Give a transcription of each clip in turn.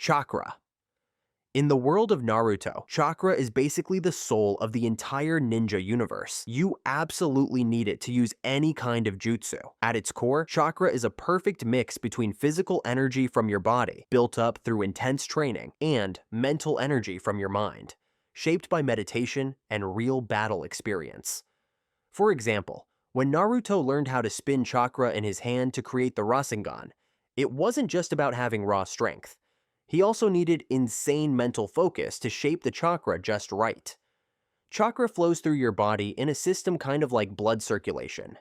Chakra. In the world of Naruto, chakra is basically the soul of the entire ninja universe. You absolutely need it to use any kind of jutsu. At its core, chakra is a perfect mix between physical energy from your body, built up through intense training, and mental energy from your mind, shaped by meditation and real battle experience. For example, when Naruto learned how to spin chakra in his hand to create the Rasengan, it wasn't just about having raw strength. He also needed insane mental focus to shape the chakra just right. Chakra flows through your body in a system kind of like blood circulation.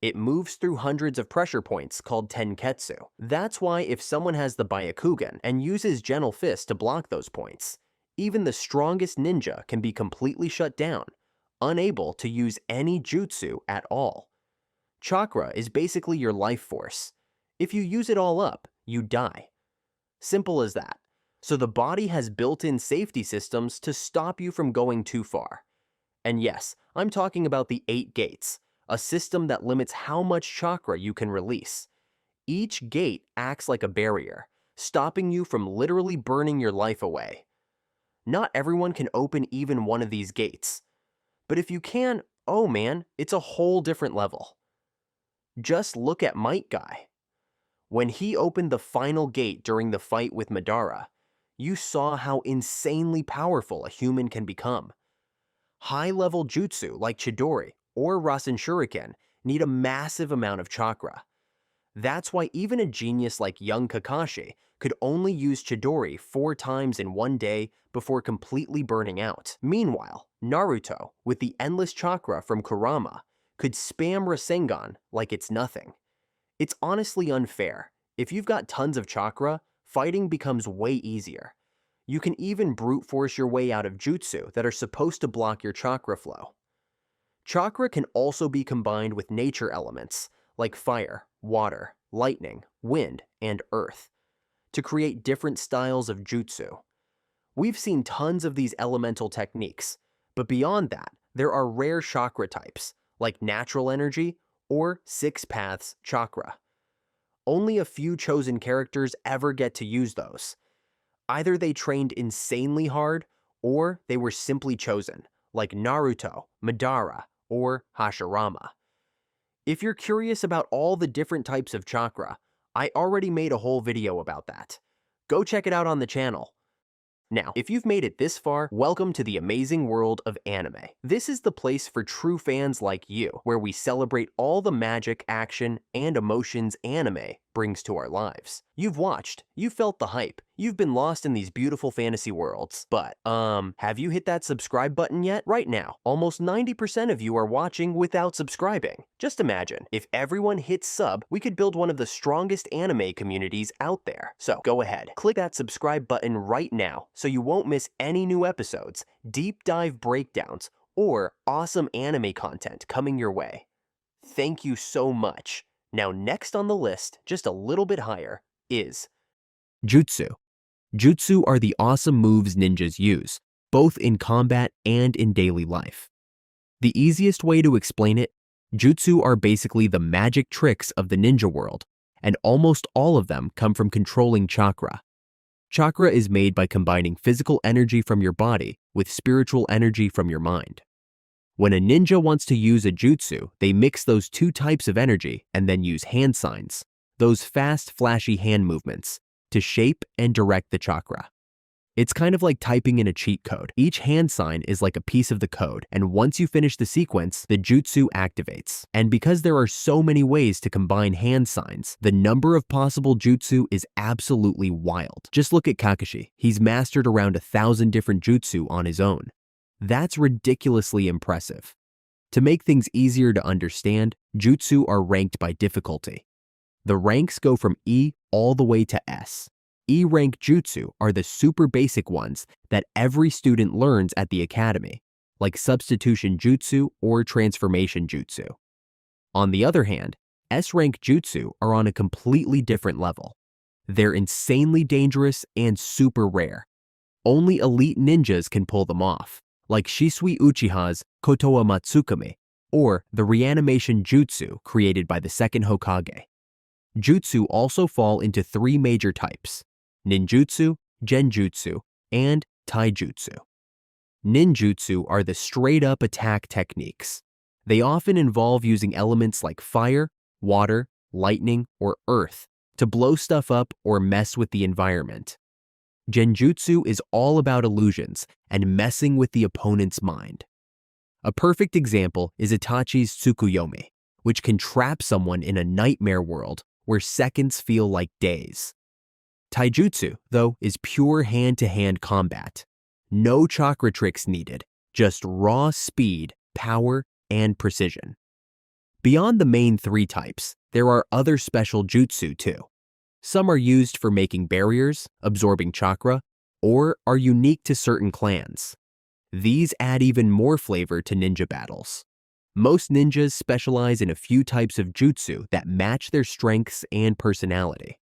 It moves through hundreds of pressure points called tenketsu. That's why if someone has the Byakugan and uses gentle fists to block those points, even the strongest ninja can be completely shut down, unable to use any jutsu at all. Chakra is basically your life force. If you use it all up, you die. Simple as that. So the body has built-in safety systems to stop you from going too far. And yes, I'm talking about the 8 gates, a system that limits how much chakra you can release. Each gate acts like a barrier, stopping you from literally burning your life away. Not everyone can open even one of these gates. But if you can, oh man, it's a whole different level. Just look at Might Guy. When he opened the final gate during the fight with Madara, you saw how insanely powerful a human can become. High-level jutsu like Chidori or Rasen Shuriken need a massive amount of chakra. That's why even a genius like young Kakashi could only use Chidori 4 times in one day before completely burning out. Meanwhile, Naruto, with the endless chakra from Kurama, could spam Rasengan like it's nothing. It's honestly unfair. If you've got tons of chakra, fighting becomes way easier. You can even brute force your way out of jutsu that are supposed to block your chakra flow. Chakra can also be combined with nature elements like fire, water, lightning, wind, and earth to create different styles of jutsu. We've seen tons of these elemental techniques, but beyond that, there are rare chakra types like natural energy or 6 paths chakra. Only a few chosen characters ever get to use those. Either they trained insanely hard, or they were simply chosen, like Naruto, Madara, or Hashirama. If you're curious about all the different types of chakra, I already made a whole video about that. Go check it out on the channel. Now, if you've made it this far, welcome to the amazing world of anime. This is the place for true fans like you, where we celebrate all the magic, action, and emotions anime brings to our lives. You've watched, you've felt the hype, you've been lost in these beautiful fantasy worlds, but, have you hit that subscribe button yet? Right now, almost 90% of you are watching without subscribing. Just imagine, if everyone hits sub, we could build one of the strongest anime communities out there. So, go ahead, click that subscribe button right now so you won't miss any new episodes, deep dive breakdowns, or awesome anime content coming your way. Thank you so much. Now next on the list, just a little bit higher, is Jutsu. Jutsu are the awesome moves ninjas use, both in combat and in daily life. The easiest way to explain it, Jutsu are basically the magic tricks of the ninja world, and almost all of them come from controlling chakra. Chakra is made by combining physical energy from your body with spiritual energy from your mind. When a ninja wants to use a jutsu, they mix those 2 types of energy and then use hand signs, those fast, flashy hand movements, to shape and direct the chakra. It's kind of like typing in a cheat code. Each hand sign is like a piece of the code, and once you finish the sequence, the jutsu activates. And because there are so many ways to combine hand signs, the number of possible jutsu is absolutely wild. Just look at Kakashi. He's mastered around 1,000 different jutsu on his own. That's ridiculously impressive. To make things easier to understand, jutsu are ranked by difficulty. The ranks go from E all the way to S. E-rank jutsu are the super basic ones that every student learns at the academy, like substitution jutsu or transformation jutsu. On the other hand, S-rank jutsu are on a completely different level. They're insanely dangerous and super rare. Only elite ninjas can pull them off, like Shisui Uchiha's Kotoa Matsukami, or the reanimation jutsu created by the second Hokage. Jutsu also fall into 3 major types: ninjutsu, Genjutsu, and Taijutsu. Ninjutsu are the straight-up attack techniques. They often involve using elements like fire, water, lightning, or earth to blow stuff up or mess with the environment. Genjutsu is all about illusions and messing with the opponent's mind. A perfect example is Itachi's Tsukuyomi, which can trap someone in a nightmare world where seconds feel like days. Taijutsu, though, is pure hand-to-hand combat. No chakra tricks needed, just raw speed, power, and precision. Beyond the main three types, there are other special jutsu too. Some are used for making barriers, absorbing chakra, or are unique to certain clans. These add even more flavor to ninja battles. Most ninjas specialize in a few types of jutsu that match their strengths and personality.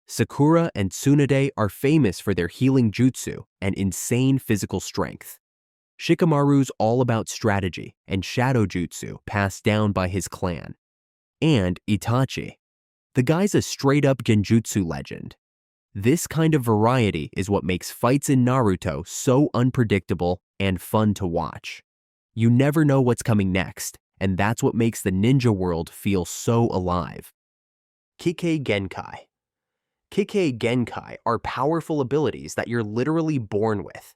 Sakura and Tsunade are famous for their healing jutsu and insane physical strength. Shikamaru's all about strategy and shadow jutsu passed down by his clan. And Itachi. The guy's a straight-up genjutsu legend. This kind of variety is what makes fights in Naruto so unpredictable and fun to watch. You never know what's coming next, and that's what makes the ninja world feel so alive. Kekkei Genkai. Kekkei Genkai are powerful abilities that you're literally born with.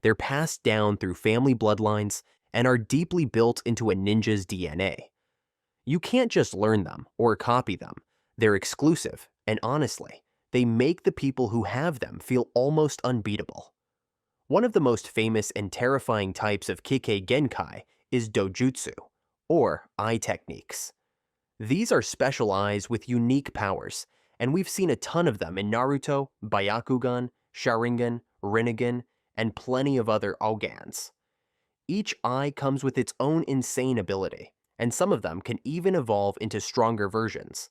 They're passed down through family bloodlines and are deeply built into a ninja's DNA. You can't just learn them or copy them. They're exclusive, and honestly, they make the people who have them feel almost unbeatable. One of the most famous and terrifying types of Kekkei Genkai is dojutsu, or eye techniques. These are special eyes with unique powers, and we've seen a ton of them in Naruto, Byakugan, Sharingan, Rinnegan, and plenty of other Ogans. Each eye comes with its own insane ability, and some of them can even evolve into stronger versions.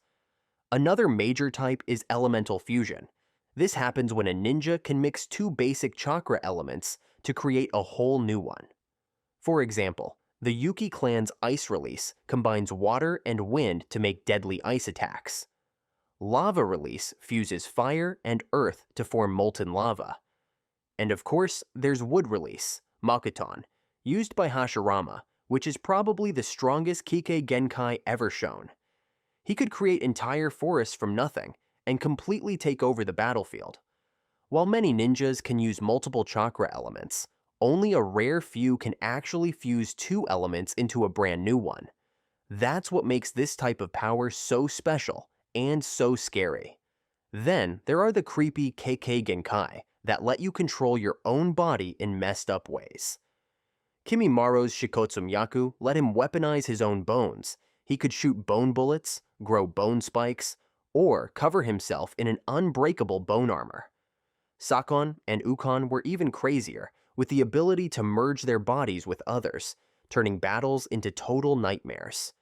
Another major type is elemental fusion. This happens when a ninja can mix two basic chakra elements to create a whole new one. For example, the Yuki clan's ice release combines water and wind to make deadly ice attacks. Lava release fuses fire and earth to form molten lava. And of course, there's wood release, Makuton, used by Hashirama, which is probably the strongest Kekkei Genkai ever shown. He could create entire forests from nothing and completely take over the battlefield. While many ninjas can use multiple chakra elements, only a rare few can actually fuse two elements into a brand new one. That's what makes this type of power so special and so scary. Then there are the creepy Kekkei Genkai that let you control your own body in messed up ways. Kimimaro's Shikotsumyaku let him weaponize his own bones. He could shoot bone bullets, grow bone spikes, or cover himself in an unbreakable bone armor. Sakon and Ukon were even crazier, with the ability to merge their bodies with others, turning battles into total nightmares.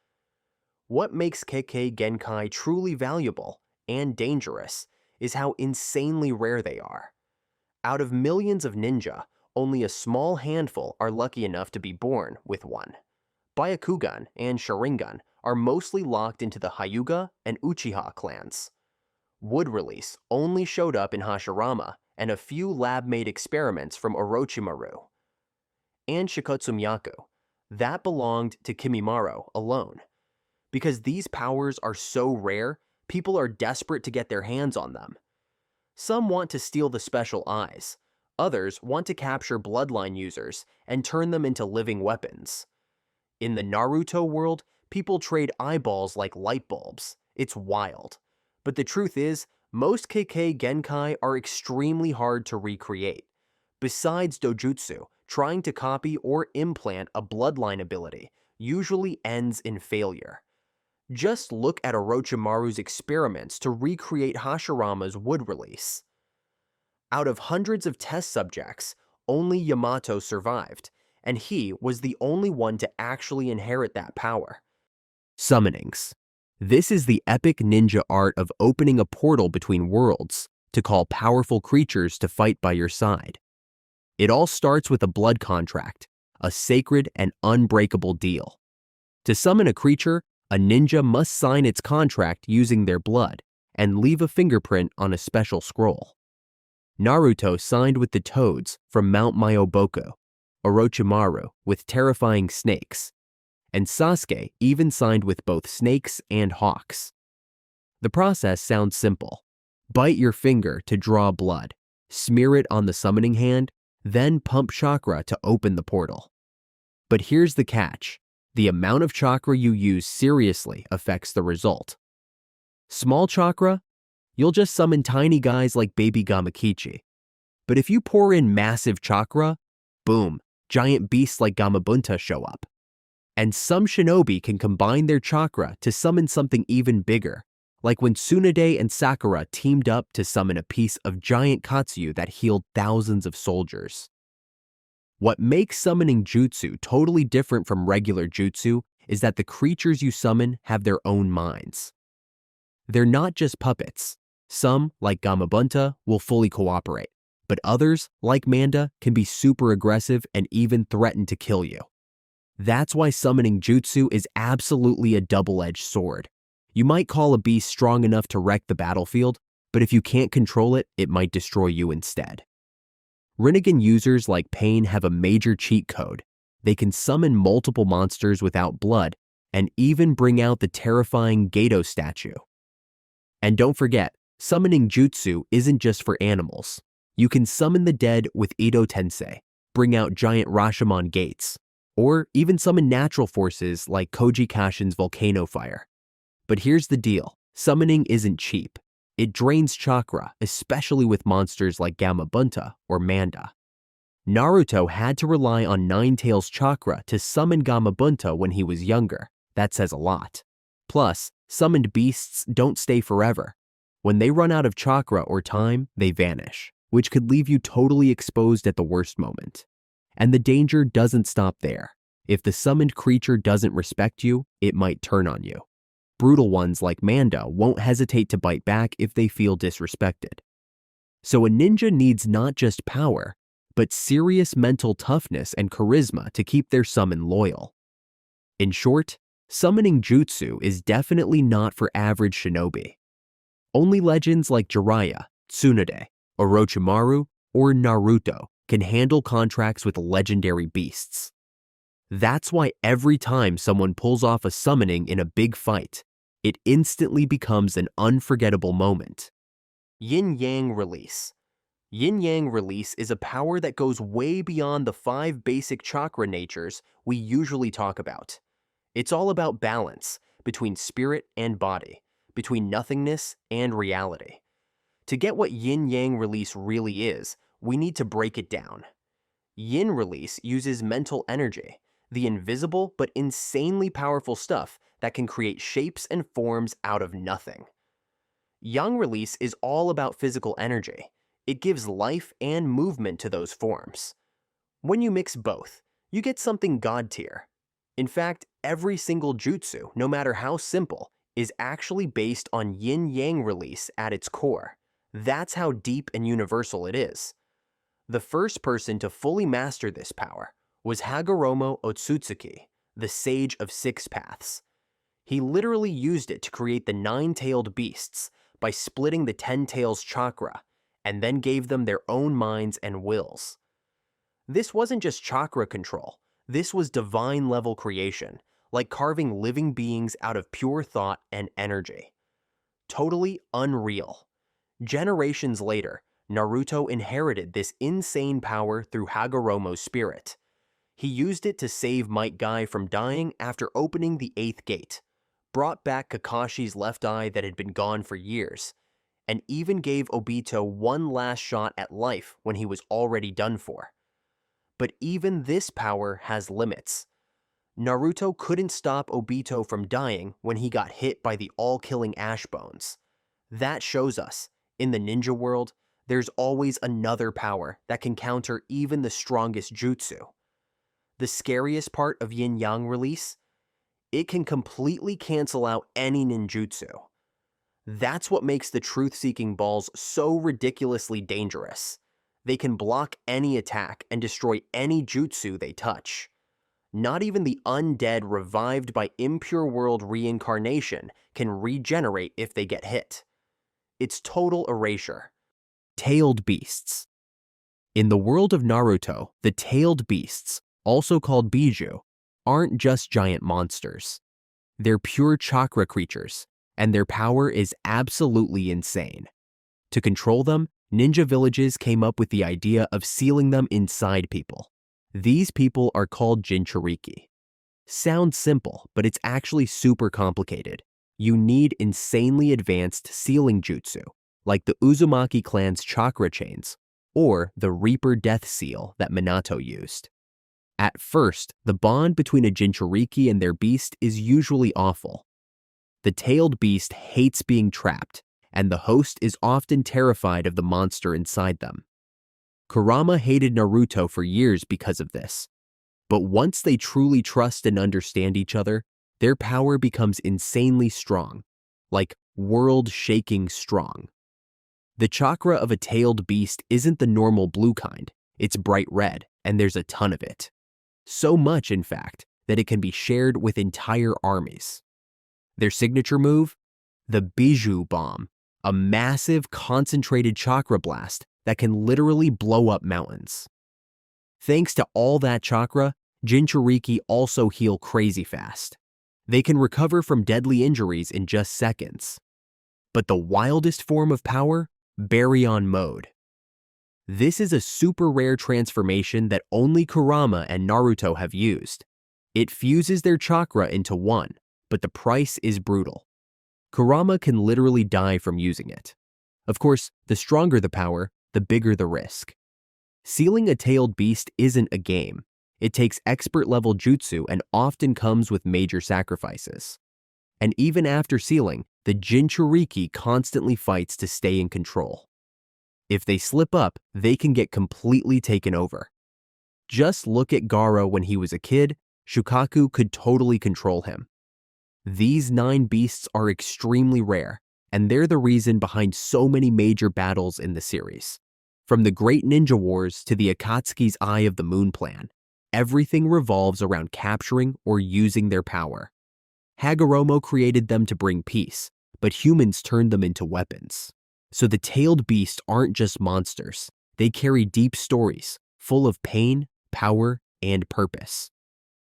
What makes Kekkei Genkai truly valuable and dangerous is how insanely rare they are. Out of millions of ninja, only a small handful are lucky enough to be born with one. Byakugan and Sharingan are mostly locked into the Hyuga and Uchiha clans. Wood release only showed up in Hashirama and a few lab-made experiments from Orochimaru. And Shikotsumyaku, that belonged to Kimimaro alone. Because these powers are so rare, people are desperate to get their hands on them. Some want to steal the special eyes. Others want to capture bloodline users and turn them into living weapons. In the Naruto world, people trade eyeballs like light bulbs. It's wild. But the truth is, most Kekkei Genkai are extremely hard to recreate. Besides dojutsu, trying to copy or implant a bloodline ability usually ends in failure. Just look at Orochimaru's experiments to recreate Hashirama's wood release. Out of hundreds of test subjects, only Yamato survived, and he was the only one to actually inherit that power. Summonings. This is the epic ninja art of opening a portal between worlds to call powerful creatures to fight by your side. It all starts with a blood contract, a sacred and unbreakable deal. To summon a creature, a ninja must sign its contract using their blood and leave a fingerprint on a special scroll. Naruto signed with the toads from Mount Myoboku, Orochimaru with terrifying snakes, and Sasuke even signed with both snakes and hawks. The process sounds simple. Bite your finger to draw blood, smear it on the summoning hand, then pump chakra to open the portal. But here's the catch. The amount of chakra you use seriously affects the result. Small chakra? You'll just summon tiny guys like baby Gamakichi. But if you pour in massive chakra, boom, giant beasts like Gamabunta show up. And some shinobi can combine their chakra to summon something even bigger, like when Tsunade and Sakura teamed up to summon a piece of giant Katsuyu that healed thousands of soldiers. What makes summoning jutsu totally different from regular jutsu is that the creatures you summon have their own minds. They're not just puppets. Some, like Gamabunta, will fully cooperate, but others, like Manda, can be super aggressive and even threaten to kill you. That's why summoning jutsu is absolutely a double-edged sword. You might call a beast strong enough to wreck the battlefield, but if you can't control it, it might destroy you instead. Rinnegan users like Pain have a major cheat code. They can summon multiple monsters without blood and even bring out the terrifying Gato statue. And don't forget, summoning jutsu isn't just for animals. You can summon the dead with Ito Tensei, bring out giant Rashomon gates, or even summon natural forces like Koji Kashin's volcano fire. But here's the deal, summoning isn't cheap. It drains chakra, especially with monsters like Gamabunta or Manda. Naruto had to rely on Nine-Tails chakra to summon Gamabunta when he was younger. That says a lot. Plus, summoned beasts don't stay forever. When they run out of chakra or time, they vanish, which could leave you totally exposed at the worst moment. And the danger doesn't stop there. If the summoned creature doesn't respect you, it might turn on you. Brutal ones like Manda won't hesitate to bite back if they feel disrespected. So a ninja needs not just power, but serious mental toughness and charisma to keep their summon loyal. In short, summoning jutsu is definitely not for average shinobi. Only legends like Jiraiya, Tsunade, Orochimaru, or Naruto can handle contracts with legendary beasts. That's why every time someone pulls off a summoning in a big fight, it instantly becomes an unforgettable moment. Yin-yang release. Yin-yang release is a power that goes way beyond the 5 basic chakra natures we usually talk about. It's all about balance between spirit and body, between nothingness and reality. To get what yin-yang release really is, we need to break it down. Yin release uses mental energy, the invisible but insanely powerful stuff that can create shapes and forms out of nothing. Yang release is all about physical energy. It gives life and movement to those forms. When you mix both, you get something god tier. In fact, every single jutsu, no matter how simple, is actually based on yin-yang release at its core. That's how deep and universal it is. The first person to fully master this power was Hagoromo Otsutsuki, the Sage of Six Paths. He literally used it to create the 9-tailed beasts by splitting the 10 tails chakra, and then gave them their own minds and wills. This wasn't just chakra control, this was divine-level creation, like carving living beings out of pure thought and energy. Totally unreal. Generations later, Naruto inherited this insane power through Hagoromo's spirit. He used it to save Might Guy from dying after opening the 8th gate, brought back Kakashi's left eye that had been gone for years, and even gave Obito one last shot at life when he was already done for. But even this power has limits. Naruto couldn't stop Obito from dying when he got hit by the all-killing Ash Bones. That shows us, in the ninja world, there's always another power that can counter even the strongest jutsu. The scariest part of yin-yang release? It can completely cancel out any ninjutsu. That's what makes the truth-seeking balls so ridiculously dangerous. They can block any attack and destroy any jutsu they touch. Not even the undead revived by impure world reincarnation can regenerate if they get hit. It's total erasure. Tailed beasts. In the world of Naruto, the tailed beasts, also called Biju, aren't just giant monsters. They're pure chakra creatures, and their power is absolutely insane. To control them, ninja villages came up with the idea of sealing them inside people. These people are called Jinchuriki. Sounds simple, but it's actually super complicated. You need insanely advanced sealing jutsu, like the Uzumaki clan's chakra chains, or the Reaper Death Seal that Minato used. At first, the bond between a Jinchuriki and their beast is usually awful. The tailed beast hates being trapped, and the host is often terrified of the monster inside them. Kurama hated Naruto for years because of this. But once they truly trust and understand each other, their power becomes insanely strong, like world-shaking strong. The chakra of a tailed beast isn't the normal blue kind, it's bright red, and there's a ton of it. So much, in fact, that it can be shared with entire armies. Their signature move? The Biju Bomb, a massive concentrated chakra blast that can literally blow up mountains. Thanks to all that chakra, Jinchuriki also heal crazy fast. They can recover from deadly injuries in just seconds. But the wildest form of power? Baryon Mode. This is a super rare transformation that only Kurama and Naruto have used. It fuses their chakra into one, but the price is brutal. Kurama can literally die from using it. Of course, the stronger the power, the bigger the risk. Sealing a tailed beast isn't a game. It takes expert-level jutsu and often comes with major sacrifices. And even after sealing, the Jinchuriki constantly fights to stay in control. If they slip up, they can get completely taken over. Just look at Gaara when he was a kid, Shukaku could totally control him. These 9 beasts are extremely rare, and they're the reason behind so many major battles in the series. From the Great Ninja Wars to the Akatsuki's Eye of the Moon plan, everything revolves around capturing or using their power. Hagoromo created them to bring peace, but humans turned them into weapons. So the tailed beasts aren't just monsters. They carry deep stories, full of pain, power, and purpose.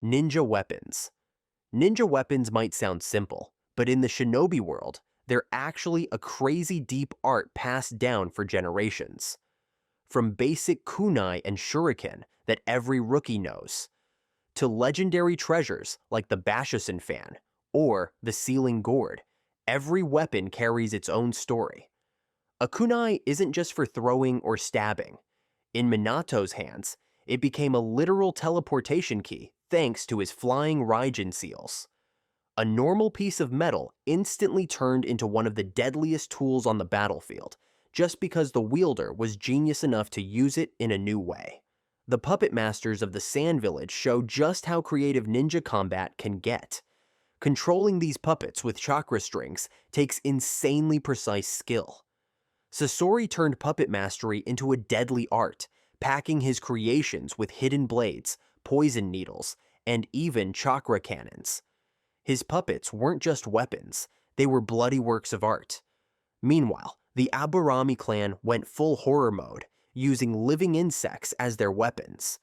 Ninja weapons. Ninja weapons might sound simple, but in the shinobi world, they're actually a crazy deep art passed down for generations. From basic kunai and shuriken that every rookie knows, to legendary treasures like the Byakugan fan or the sealing gourd, every weapon carries its own story. A kunai isn't just for throwing or stabbing. In Minato's hands, it became a literal teleportation key thanks to his flying Raijin seals. A normal piece of metal instantly turned into one of the deadliest tools on the battlefield, just because the wielder was genius enough to use it in a new way. The puppet masters of the Sand Village show just how creative ninja combat can get. Controlling these puppets with chakra strings takes insanely precise skill. Sasori turned puppet mastery into a deadly art, packing his creations with hidden blades, poison needles, and even chakra cannons. His puppets weren't just weapons, they were bloody works of art. Meanwhile, the Aburami clan went full horror mode, using living insects as their weapons.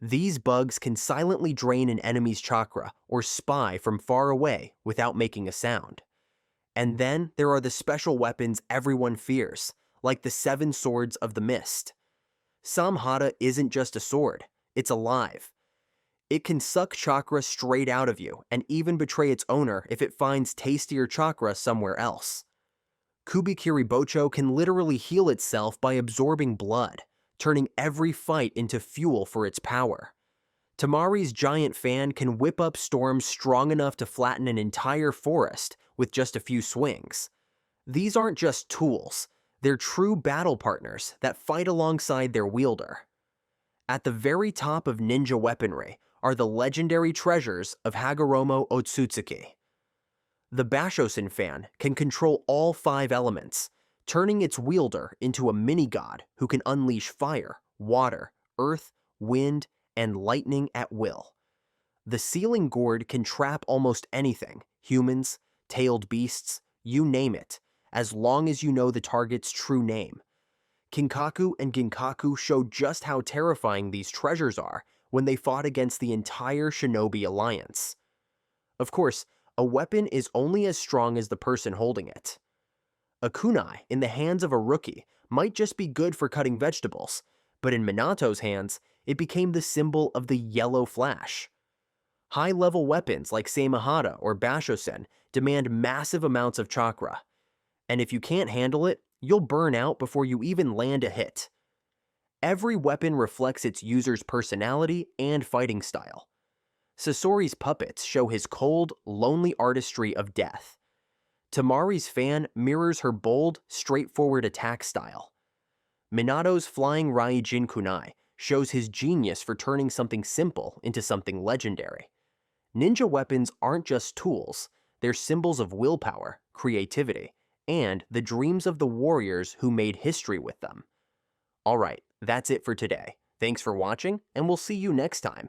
These bugs can silently drain an enemy's chakra or spy from far away without making a sound. And then there are the special weapons everyone fears, like the 7 Swords of the Mist. Samhata isn't just a sword, it's alive. It can suck chakra straight out of you and even betray its owner if it finds tastier chakra somewhere else. Kubikiri Bocho can literally heal itself by absorbing blood, turning every fight into fuel for its power. Tamari's giant fan can whip up storms strong enough to flatten an entire forest with just a few swings. These aren't just tools, they're true battle partners that fight alongside their wielder. At the very top of ninja weaponry are the legendary treasures of Hagoromo Otsutsuki. The Byakugan fan can control all 5 elements, turning its wielder into a mini-god who can unleash fire, water, earth, wind, and lightning at will. The sealing gourd can trap almost anything, humans, tailed beasts, you name it, as long as you know the target's true name. Kinkaku and Ginkaku show just how terrifying these treasures are when they fought against the entire Shinobi Alliance. Of course, a weapon is only as strong as the person holding it. A kunai in the hands of a rookie might just be good for cutting vegetables, but in Minato's hands, it became the symbol of the yellow flash. High-level weapons like Seimahara or Bashosen demand massive amounts of chakra, and if you can't handle it, you'll burn out before you even land a hit. Every weapon reflects its user's personality and fighting style. Sasori's puppets show his cold, lonely artistry of death. Tamari's fan mirrors her bold, straightforward attack style. Minato's flying Raijin kunai shows his genius for turning something simple into something legendary. Ninja weapons aren't just tools, they're symbols of willpower, creativity, and the dreams of the warriors who made history with them. Alright, that's it for today. Thanks for watching, and we'll see you next time.